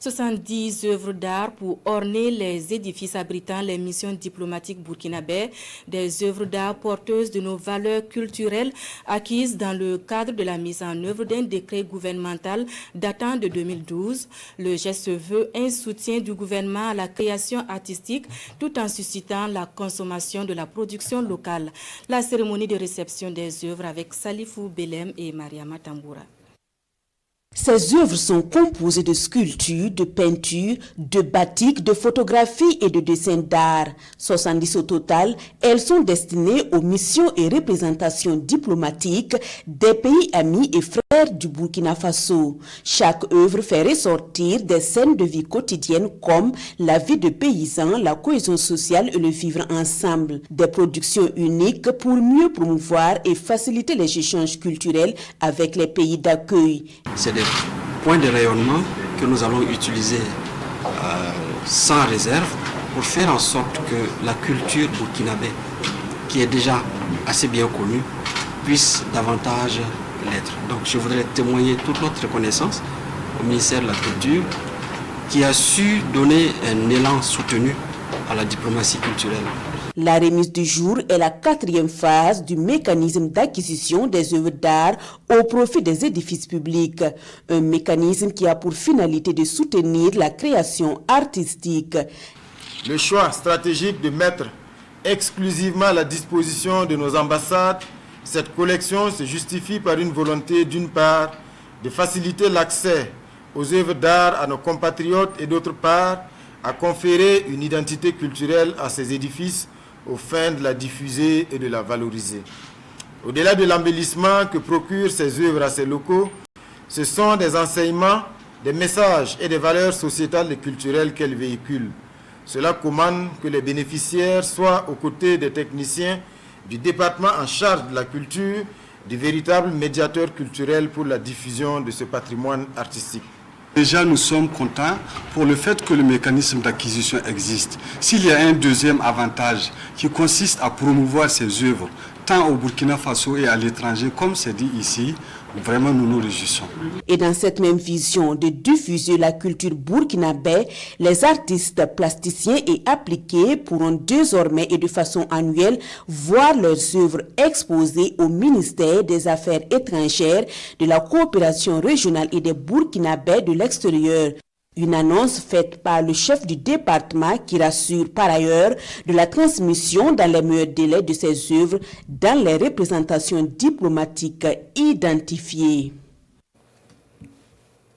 70 œuvres d'art pour orner les édifices abritant les missions diplomatiques burkinabais, des œuvres d'art porteuses de nos valeurs culturelles acquises dans le cadre de la mise en œuvre d'un décret gouvernemental datant de 2012. Le geste veut un soutien du gouvernement à la création artistique tout en suscitant la consommation de la production locale. La cérémonie de réception des œuvres avec Salifou Belem et Mariama Tamboura. Ces œuvres sont composées de sculptures, de peintures, de batiks, de photographies et de dessins d'art. 70 au total, elles sont destinées aux missions et représentations diplomatiques des pays amis et frères du Burkina Faso. Chaque œuvre fait ressortir des scènes de vie quotidienne comme la vie de paysans, la cohésion sociale et le vivre ensemble. Des productions uniques pour mieux promouvoir et faciliter les échanges culturels avec les pays d'accueil. C'est des points de rayonnement que nous allons utiliser sans réserve pour faire en sorte que la culture burkinabé, qui est déjà assez bien connue, puisse davantage l'être. Donc je voudrais témoigner toute notre reconnaissance au ministère de la Culture qui a su donner un élan soutenu à la diplomatie culturelle. La remise du jour est la 4e phase du mécanisme d'acquisition des œuvres d'art au profit des édifices publics. Un mécanisme qui a pour finalité de soutenir la création artistique. Le choix stratégique de mettre exclusivement à la disposition de nos ambassades cette collection se justifie par une volonté, d'une part, de faciliter l'accès aux œuvres d'art à nos compatriotes et d'autre part, à conférer une identité culturelle à ces édifices aux fins de la diffuser et de la valoriser. Au-delà de l'embellissement que procurent ces œuvres à ces locaux, ce sont des enseignements, des messages et des valeurs sociétales et culturelles qu'elles véhiculent. Cela commande que les bénéficiaires soient aux côtés des techniciens du département en charge de la culture, des véritables médiateurs culturels pour la diffusion de ce patrimoine artistique. Déjà, nous sommes contents pour le fait que le mécanisme d'acquisition existe. S'il y a un deuxième avantage qui consiste à promouvoir ces œuvres, tant au Burkina Faso et à l'étranger, comme c'est dit ici, vraiment nous nous réjouissons. Et dans cette même vision de diffuser la culture burkinabé, les artistes plasticiens et appliqués pourront désormais et de façon annuelle voir leurs œuvres exposées au ministère des Affaires étrangères, de la coopération régionale et des Burkinabés de l'extérieur. Une annonce faite par le chef du département qui rassure par ailleurs de la transmission dans les meilleurs délais de ces œuvres dans les représentations diplomatiques identifiées.